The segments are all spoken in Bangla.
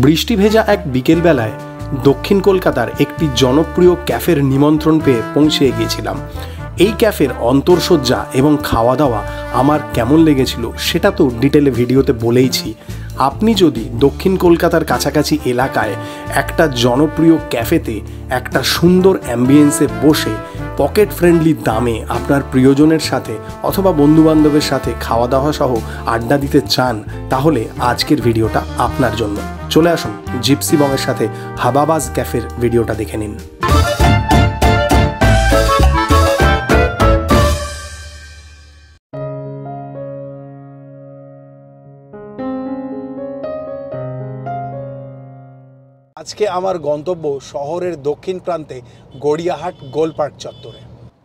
বৃষ্টি ভেজা এক বিকেলবেলায় দক্ষিণ কলকাতার একটি জনপ্রিয় ক্যাফের নিমন্ত্রণ পেয়ে পৌঁছে গিয়েছিলাম। এই ক্যাফের অন্তরসজ্জা এবং খাওয়া দাওয়া আমার কেমন লেগেছিল সেটা তো ডিটেলে ভিডিওতে বলেইছি। আপনি যদি দক্ষিণ কলকাতার কাছাকাছি এলাকায় একটা জনপ্রিয় ক্যাফেতে একটা সুন্দর অ্যাম্বিয়েন্সে বসে পকেট ফ্রেন্ডলি দামে আপনার প্রিয়জনের সাথে অথবা বন্ধুবান্ধবের সাথে খাওয়া দাওয়া সহ আড্ডা দিতে চান, তাহলে আজকের ভিডিওটা আপনার জন্য। চলে আসুন জিপসি বংয়ের সাথে হাবাবাজ ক্যাফের ভিডিওটা দেখে নিন। আজকে আমার গন্তব্য শহরের দক্ষিণ প্রান্তে গড়িয়াহাট গোলপার্ক চত্বরে।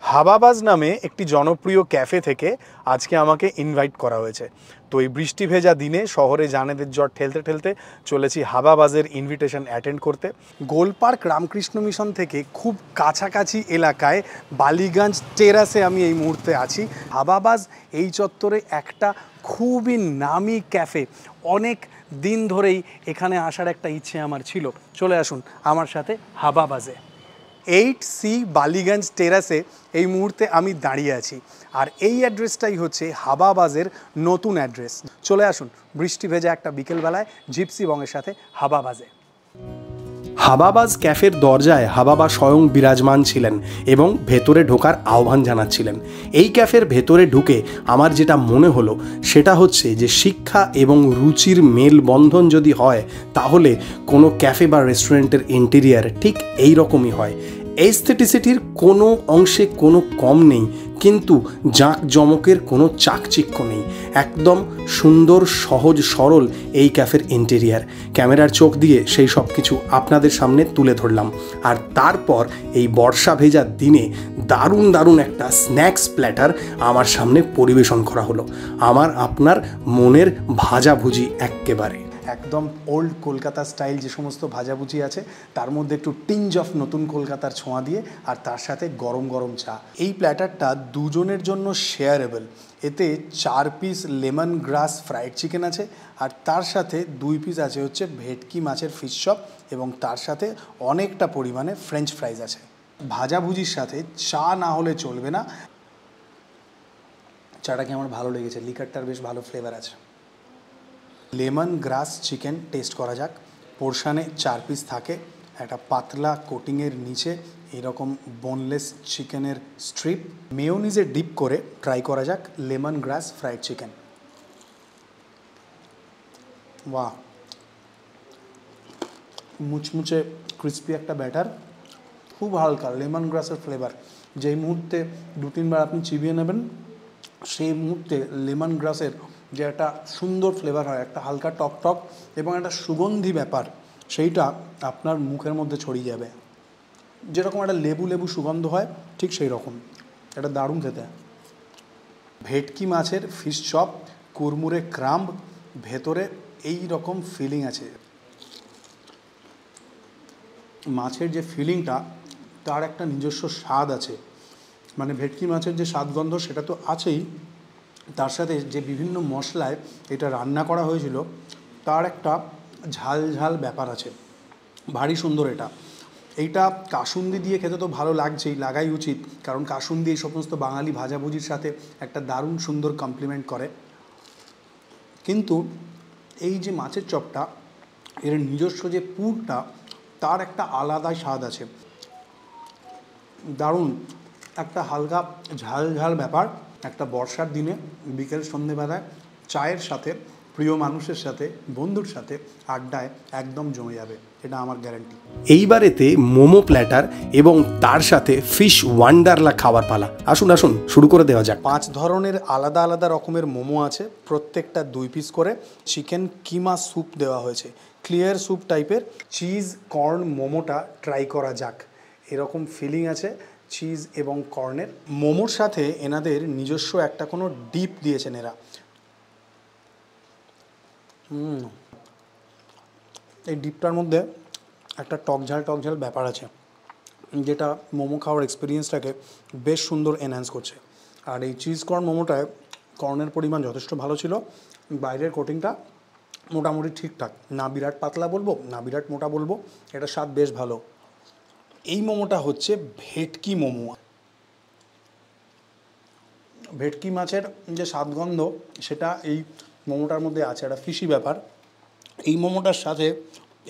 হাবাবাজ নামে একটি জনপ্রিয় ক্যাফে থেকে আজকে আমাকে ইনভাইট করা হয়েছে। তো এই বৃষ্টি ভেজা দিনে শহরে জানেদের জ্বর ঠেলতে ঠেলতে চলেছি হাবাবাজের ইনভিটেশন অ্যাটেন্ড করতে। গোলপার্ক রামকৃষ্ণ মিশন থেকে খুব কাছাকাছি এলাকায় বালিগঞ্জ টেরাসে আমি এই মুহূর্তে আছি। হাবাবাজ এই চত্বরে একটা খুবই নামি ক্যাফে। অনেক দিন ধরেই এখানে আসার একটা ইচ্ছে আমার ছিল। চলে আসুন আমার সাথে হাবাবাজে। 8C বালিগঞ্জ টেরাসে এই মুহূর্তে আমি দাঁড়িয়ে আছি, আর এই অ্যাড্রেসটাই হচ্ছে হাবাবাজের নতুন অ্যাড্রেস। চলে আসুন বৃষ্টি ভেজা একটা বিকেলবেলায় জিপসি বংয়ের সাথে হাবাবাজে। হাবাবাজ ক্যাফের দরজায় হাবাবা স্বয়ং বিরাজমান ছিলেন এবং ভেতরে ঢোকার আহ্বান জানাচ্ছিলেন। এই ক্যাফের ভেতরে ঢুকে আমার যেটা মনে হলো সেটা হচ্ছে যে শিক্ষা এবং রুচির মেলবন্ধন যদি হয় তাহলে কোনো ক্যাফে বা রেস্টুরেন্টের ইন্টেরিয়ার ঠিক এই রকমই হয়। এস্থেটিসিটির কোনো অংশে কোনো কম নেই, কিন্তু জাঁকজমকের কোনো চাকচিক্য নেই। একদম সুন্দর, সহজ, সরল এই ক্যাফের ইন্টেরিয়ার। ক্যামেরার চোখ দিয়ে সেই সব কিছু আপনাদের সামনে তুলে ধরলাম। আর তারপর এই বর্ষা ভেজা দিনে দারুণ দারুণ একটা স্ন্যাক্স প্ল্যাটার আমার সামনে পরিবেশন করা হলো। আমার আপনার মনের ভাজাভুজি এক্কেবারে একদম ওল্ড কলকাতা স্টাইল যে সমস্ত ভাজাভুজি আছে তার মধ্যে একটু টিঞ্জ অফ নতুন কলকাতার ছোঁয়া দিয়ে, আর তার সাথে গরম গরম চা। এই প্ল্যাটারটা দুজনের জন্য শেয়ারেবল। এতে 4 পিস লেমন গ্রাস ফ্রাইড চিকেন আছে, আর তার সাথে 2 পিস আছে হচ্ছে ভেটকি মাছের ফিশ চপ, এবং তার সাথে অনেকটা পরিমাণে ফ্রেঞ্চ ফ্রাইজ আছে। ভাজাভুজির সাথে চা না হলে চলবে না। চাটা কি আমার ভালো লেগেছে, লিকারটার বেশ ভালো ফ্লেভার আছে। লেমন গ্রাস চিকেন টেস্ট করা যাক। পোর্শানে 4 পিস থাকে, একটা পাতলা কোটিংয়ের নিচে এরকম বোনলেস চিকেনের স্ট্রিপ। মেয়োনিজে ডিপ করে ট্রাই করা যাক লেমন গ্রাস ফ্রাইড চিকেন। বাহ, মুচমুচে ক্রিস্পি একটা ব্যাটার, খুব হালকা লেমন গ্রাসের ফ্লেভার। যেই মুহূর্তে 2-3 বার আপনি চিবিয়ে নেবেন সেই মুহূর্তে লেমন গ্রাসের যে একটা সুন্দর ফ্লেভার হয়, একটা হালকা টক টক এবং একটা সুগন্ধি ব্যাপার, সেইটা আপনার মুখের মধ্যে ছড়িয়ে যাবে। যেরকম একটা লেবু লেবু সুগন্ধ হয় ঠিক সেই রকম। এটা দারুণ খেতে। ভেটকি মাছের ফিশ চপ, কুরমুরে ক্রাম্ব, ভেতরে এই রকম ফিলিং আছে। মাছের যে ফিলিংটা তার একটা নিজস্ব স্বাদ আছে। মানে ভেটকি মাছের যে স্বাদগন্ধ সেটা তো আছেই, তার সাথে যে বিভিন্ন মশলায় এটা রান্না করা হয়েছিল তার একটা ঝাল ঝাল ব্যাপার আছে। ভারী সুন্দর এটা। এইটা কাসুন্দি দিয়ে খেতে তো ভালো লাগছেই, লাগাই উচিত, কারণ কাসুন্দি এই সমস্ত বাঙালি ভাজাভুজির সাথে একটা দারুণ সুন্দর কমপ্লিমেন্ট করে। কিন্তু এই যে মাছের চপটা, এর নিজস্ব যে পুরটা তার একটা আলাদা স্বাদ আছে। দারুণ একটা হালকা ঝাল ঝাল ব্যাপার। একটা বর্ষার দিনে বিকেল সন্ধেবেলায় চায়ের সাথে, প্রিয় মানুষের সাথে, বন্ধুর সাথে আড্ডায় একদম জমে যাবে, এটা আমার গ্যারান্টি। এইবারেতে মোমো প্ল্যাটার এবং তার সাথে ফিশ ওয়ান্ডারলা খাবার পালা। আসুন আসুন শুরু করে দেওয়া যাক। 5 ধরনের আলাদা আলাদা রকমের মোমো আছে, প্রত্যেকটা 2 পিস করে। চিকেন কিমা স্যুপ দেওয়া হয়েছে, ক্লিয়ার স্যুপ টাইপের। চিজ কর্ন মোমোটা ট্রাই করা যাক। এরকম ফিলিং আছে চিজ এবং কর্নের। মোমোর সাথে এনাদের নিজস্ব একটা কোনো ডিপ দিয়েছেন এরা। এই ডিপটার মধ্যে একটা টক ঝাল ব্যাপার আছে, যেটা মোমো খাওয়ার এক্সপিরিয়েন্সটাকে বেশ সুন্দর এনহ্যান্স করছে। আর এই চিজ কর্ন মোমোটায় কর্নের পরিমাণ যথেষ্ট ভালো ছিল। বাইরের কোটিংটা মোটামুটি ঠিকঠাক, না বিরাট পাতলা বলবো না বিরাট মোটা বলবো, এটা স্বাদ বেশ ভালো। এই মোমোটা হচ্ছে ভেটকি মোমো। ভেটকি মাছের যে স্বাদগন্ধ সেটা এই মোমোটার মধ্যে আছে, একটা ফিশি ব্যাপার। এই মোমোটার সাথে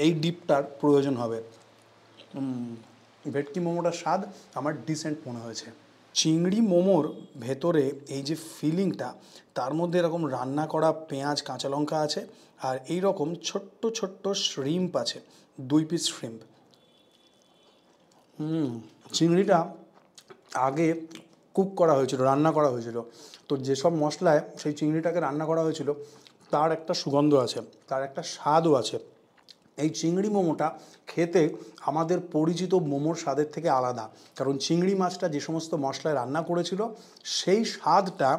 এই ডিপটার প্রয়োজন হবে। ভেটকি মোমোটার স্বাদ আমার ডিসেন্ট মনে হয়েছে। চিংড়ি মোমোর ভেতরে এই যে ফিলিংটা, তার মধ্যে এরকম রান্না করা পেঁয়াজ কাঁচা লঙ্কা আছে, আর এই রকম ছোট্ট ছোট্ট শ্রিম্প আছে, 2 পিস শ্রিম্প। চিংড়িটা আগে কুক করা হয়েছিল, রান্না করা হয়েছিল, তো যেসব মশলায় সেই চিংড়িটাকে রান্না করা হয়েছিল তার একটা সুগন্ধ আছে, তার একটা স্বাদও আছে। এই চিংড়ি মোমোটা খেতে আমাদের পরিচিত মোমোর স্বাদের থেকে আলাদা, কারণ চিংড়ি মাছটা যে সমস্ত মশলায় রান্না করেছিল সেই স্বাদটা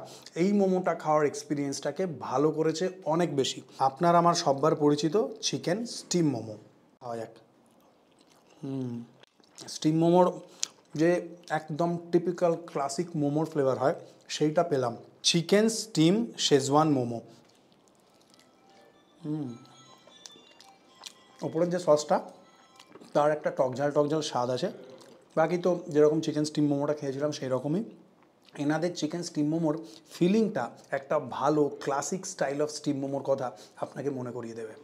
এই মোমোটা খাওয়ার এক্সপিরিয়েন্সটাকে ভালো করেছে অনেক বেশি। আপনার আমার সব্বার পরিচিত চিকেন স্টিম মোমো খাওয়া যাক। স্টিম মোমোর যে একদম টিপিক্যাল ক্লাসিক মোমোর ফ্লেভার হয় সেইটা পেলাম। Chicken steam schezwan momo. ওপরের যে সসটা তার একটা টকঝাল টকঝাল স্বাদ আছে। বাকি তো যেরকম চিকেন স্টিম মোমোটা খেয়েছিলাম সেই রকমই। এনাদের চিকেন স্টিম মোমোর ফিলিংটা একটা ভালো ক্লাসিক স্টাইল অফ স্টিম মোমোর কথা আপনাকে মনে করিয়ে দেবে।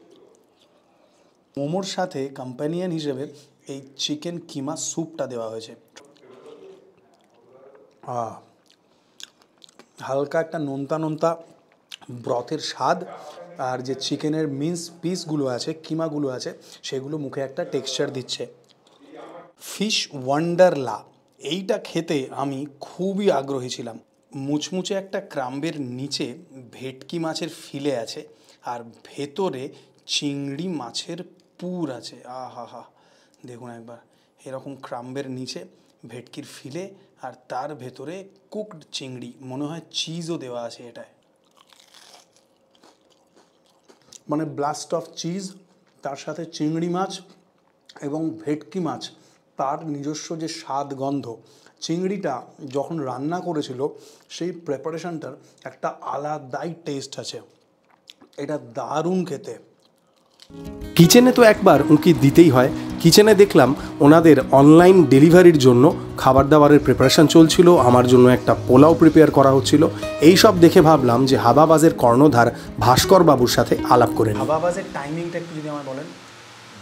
মোমোর সাথে কম্প্যানিয়ন হিসেবে এই চিকেন কিমা স্যুপটা দেওয়া হয়েছে। হালকা একটা নোনতা নোনতা ব্রথের স্বাদ, আর যে চিকেনের মিন্স পিসগুলো আছে, কিমাগুলো আছে, সেগুলো মুখে একটা টেক্সচার দিচ্ছে। ফিশ ওয়ান্ডারলা, এইটা খেতে আমি খুবই আগ্রহী ছিলাম। মুচমুচে একটা ক্রাম্বের নিচে ভেটকি মাছের ফিলে আছে, আর ভেতরে চিংড়ি মাছের পুর আছে। আহা, দেখুন একবার, এরকম ক্রাম্বের নিচে ভেটকির ফিলে, আর তার ভেতরে কুকড চিংড়ি, মনে হয় চিজও দেওয়া আছে এটায়। মানে ব্লাস্ট অফ চিজ, তার সাথে চিংড়ি মাছ এবং ভেটকি মাছ, তার নিজস্ব যে স্বাদ গন্ধ। চিংড়িটা যখন রান্না করেছিল সেই প্রেপারেশনটার একটা আলাদাই টেস্ট আছে, এটা দারুণ খেতে। কিচেনে তো একবার উঁকি দিতেই হয়। কিচেনে দেখলাম ওনাদের অনলাইন ডেলিভারির জন্য খাবার দাবারের প্রিপারেশন চলছিল, আমার জন্য একটা পোলাও প্রিপেয়ার করা হচ্ছিল। এই সব দেখে ভাবলাম যে হাবাবাজের কর্ণধার ভাস্কর বাবুর সাথে আলাপ করে নিই। হাবাবাজের টাইমিংটা একটু যদি আমায় বলেন।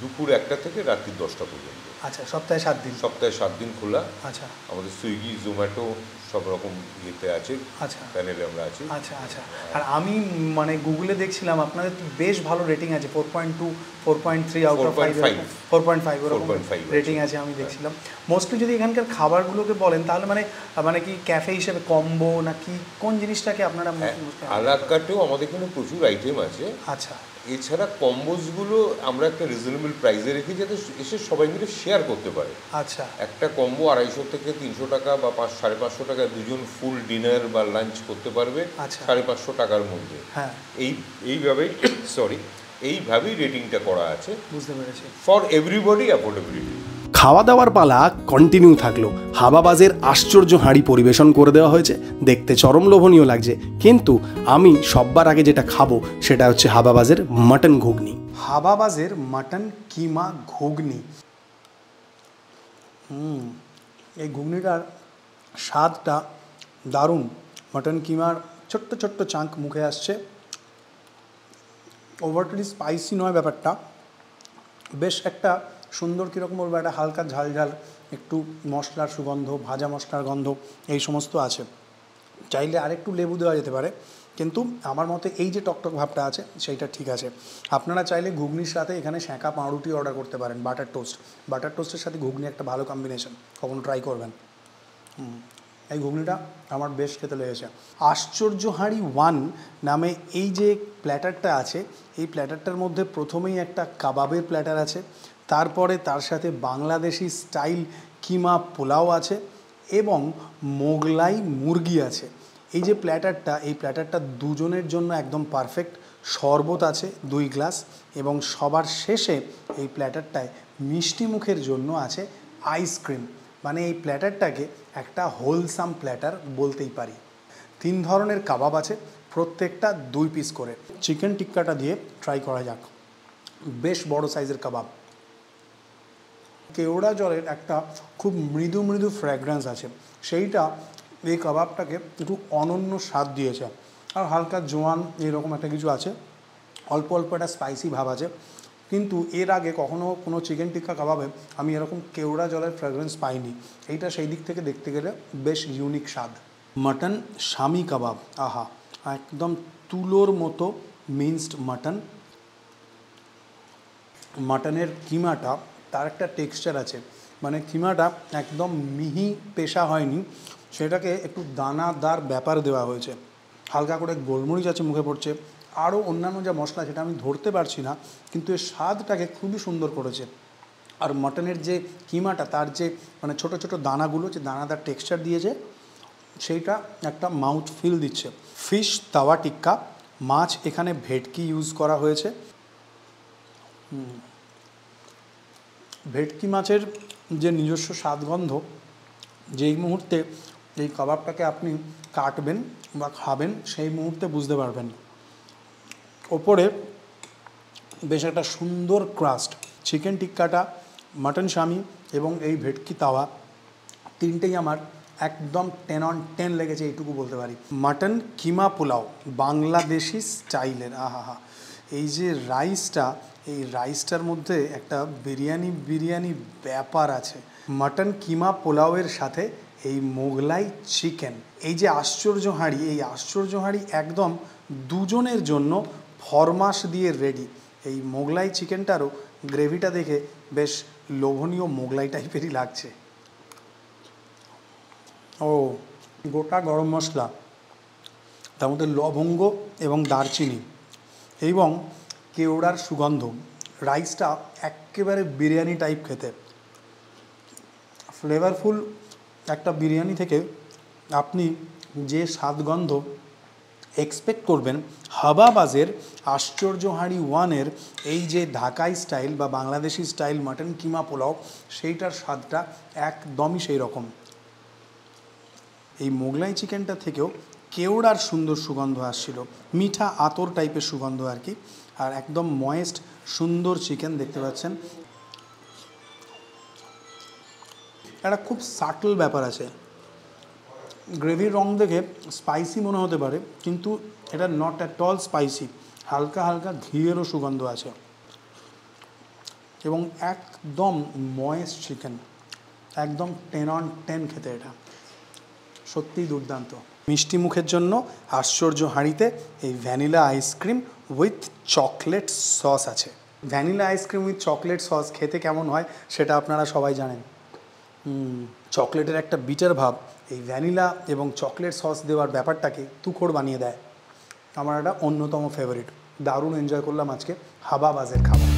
দুপুর 1টা থেকে রাত্রি 10টা পর্যন্ত। আচ্ছা, সপ্তাহে 7 দিন? সপ্তাহে 7 দিন খোলা। আচ্ছা। আমাদের সুইগি জোম্যাটো সব রকম ইয়েতে আছে। আচ্ছা, প্যানেলে আমরা আছি। আচ্ছা আচ্ছা। আর আমি মানে গুগলে দেখছিলাম আপনাদের তো বেশ ভালো রেটিং আছে, 4.2 4.3 আউট অফ 5 4.5 ওরকম রেটিং আছে আমি দেখছিলাম। মোস্টলি যদি এখানকার খাবারগুলোকে বলেন তাহলে মানে কি ক্যাফে হিসেবে কম্বো নাকি কোন জিনিসটাকে আপনারা? আলা কাটেও আমাদের এখানে প্রচুর আইটেম আছে। আচ্ছা। এছাড়া কম্বোসগুলো আমরা একটা রিজনেবল প্রাইসে রেখে যাতে এসে সবাই মিলে শেয়ার করতে পারে। আচ্ছা। একটা কম্বো 250 থেকে 300 টাকা বা 500-550 টাকা দুজন ফুল ডিনার বা লাঞ্চ করতে পারবে 550 টাকার মধ্যে। হ্যাঁ, এইভাবেই এইভাবেই রেটিংটা করা আছে। বুঝতে পেরেছি। For everybody affordability. খাওয়া দাওয়ার পালা কন্টিনিউ থাকলো। হাবাবাজের আশ্চর্য হাঁড়ি পরিবেশন করে দেওয়া হয়েছে, দেখতে চরম লোভনীয় লাগছে। কিন্তু আমি সববার আগে যেটা খাবো সেটা হচ্ছে হাবাবাজের মাটন ঘুগনি। হাবাবাজের মাটন কিমা ঘুগনি। এই ঘুগনিটার স্বাদটা দারুণ। মাটন কিমার ছোট্ট ছোট্ট চাঙ্ক মুখে আসছে। ওভারলি স্পাইসি নয় ব্যাপারটা, বেশ একটা সুন্দর কীরকম বলবো, একটা হালকা ঝাল ঝাল, একটু মশলার সুগন্ধ, ভাজা মশলার গন্ধ, এই সমস্ত আছে। চাইলে আরেকটু লেবু দেওয়া যেতে পারে, কিন্তু আমার মতে এই যে টকটক ভাবটা আছে সেইটা ঠিক আছে। আপনারা চাইলে ঘুগনির সাথে এখানে সেঁকা পাউরুটি অর্ডার করতে পারেন, বাটার টোস্ট। বাটার টোস্টের সাথে ঘুগনি একটা ভালো কম্বিনেশন, কখনো ট্রাই করবেন। এই ঘুগনিটা আমার বেশ খেতে লেগেছে। আশ্চর্য হাঁড়ি 1 নামে এই যে প্ল্যাটারটা আছে, এই প্ল্যাটারটার মধ্যে প্রথমেই একটা কাবাবের প্ল্যাটার আছে, তারপরে তার সাথে বাংলাদেশি স্টাইল কিমা পোলাও আছে এবং মোগলাই মুরগি আছে। এই যে প্ল্যাটারটা, এই প্ল্যাটারটা দুজনের জন্য একদম পারফেক্ট। শরবত আছে 2 গ্লাস, এবং সবার শেষে এই প্ল্যাটারটায় মিষ্টি মুখের জন্য আছে আইসক্রিম। মানে এই প্ল্যাটারটাকে একটা হোলসাম প্ল্যাটার বলতেই পারি। 3 ধরনের কাবাব আছে, প্রত্যেকটা 2 পিস করে। চিকেন টিক্কাটা দিয়ে ট্রাই করা যাক। বেশ বড় সাইজের কাবাব। কেওড়া জলের একটা খুব মৃদু মৃদু ফ্র্যাগ্রেন্স আছে, সেইটা এই কাবাবটাকে একটু অনন্য স্বাদ দিয়েছে। আর হালকা জোয়ান এরকম একটা কিছু আছে, অল্প অল্প একটা স্পাইসি ভাব আছে। কিন্তু এর আগে কখনো কোনো চিকেন টিক্কা কাবাবে আমি এরকম কেওড়া জলের ফ্র্যাগ্রেন্স পাইনি। এইটা সেই দিক থেকে দেখতে গেলে বেশ ইউনিক স্বাদ। মাটন শামি কাবাব, আহা, একদম তুলোর মতো মিন্সড মাটন। মাটনের কিমাটা তার একটা টেক্সচার আছে, মানে কিমাটা একদম মিহি পেশা হয়নি, সেটাকে একটু দানাদার ব্যাপার দেওয়া হয়েছে। হালকা করে গোলমরিচ আছে মুখে পড়ছে, আরও অন্যান্য যা মশলা সেটা আমি ধরতে পারছি না, কিন্তু এর স্বাদটাকে খুবই সুন্দর করেছে। আর মাটনের যে কিমাটা, তার যে মানে ছোটো ছোটো দানাগুলো, যে দানাদার টেক্সচার দিয়েছে, সেইটা একটা মাউথ ফিল দিচ্ছে। ফিশ তাওয়া টিক্কা, মাছ এখানে ভেটকি ইউজ করা হয়েছে। ভেটকি মাছের যে নিজস্ব স্বাদগন্ধ, যেই মুহূর্তে এই কাবাবটাকে আপনি কাটবেন বা খাবেন সেই মুহূর্তে বুঝতে পারবেন। ওপরে বেশ একটা সুন্দর ক্রাস্ট। চিকেন টিক্কাটা, মাটন শামি এবং এই ভেটকি তাওয়া, তিনটেই আমার একদম 10 on 10 লেগেছে, এইটুকু বলতে পারি। মাটন কিমা পোলাও বাংলাদেশি স্টাইলের, আহা, এই যে রাইসটা, এই রাইসটার মধ্যে একটা বিরিয়ানি ব্যাপার আছে। মাটন কিমা পোলাওয়ের সাথে এই মোগলাই চিকেন, এই যে আশ্চর্য হাঁড়ি, এই আশ্চর্য হাঁড়ি একদম দুজনের জন্য ফরমাস দিয়ে রেডি। এই মোগলাই চিকেনটারও গ্রেভিটা দেখে বেশ লোভনীয় মোগলাই টাইপেরই লাগছে। ও, গোটা গরম মশলা, তার মধ্যে লবঙ্গ এবং দারচিনি এবং কেওড়ার সুগন্ধ। রাইসটা একেবারে বিরিয়ানি টাইপ খেতে, ফ্লেভারফুল একটা বিরিয়ানি থেকে আপনি যে স্বাদগন্ধ এক্সপেক্ট করবেন, হাবাবাজের আশ্চর্য হাঁড়ি 1-এর এই যে ঢাকাই স্টাইল বা বাংলাদেশি স্টাইল মাটন কিমা পোলাও, সেইটার স্বাদটা একদমই সেই রকম। এই মোগলাই চিকেনটা থেকেও কেওড়ার সুন্দর সুগন্ধ আসছিল, মিঠা আতর টাইপের সুগন্ধ আর কি। আর একদম ময়েস্ট সুন্দর চিকেন দেখতে পাচ্ছেন। একটা খুব সাটল ব্যাপার আছে, গ্রেভির রং দেখে স্পাইসি মনে হতে পারে, কিন্তু এটা নট অ্যাট অল স্পাইসি। হালকা হালকা ঘিয়েরও সুগন্ধ আছে এবং একদম ময়েস্ট চিকেন, একদম 10 on 10 খেতে। এটা সত্যিই দুর্দান্ত। মিষ্টি মুখের জন্য আশ্চর্য হাঁড়িতে এই vanilla ice cream with chocolate sauce আছে। Vanilla ice cream with chocolate sauce খেতে কেমন হয় সেটা আপনারা সবাই জানেন। চকলেটের একটা বিটার ভাব এই ভ্যানিলা এবং চকলেট সস দেওয়ার ব্যাপারটাকে তুখোড় বানিয়ে দেয়। আমার একটা অন্যতম ফেভারিট। দারুণ এনজয় করলাম আজকে হাবাবাজের খাবার।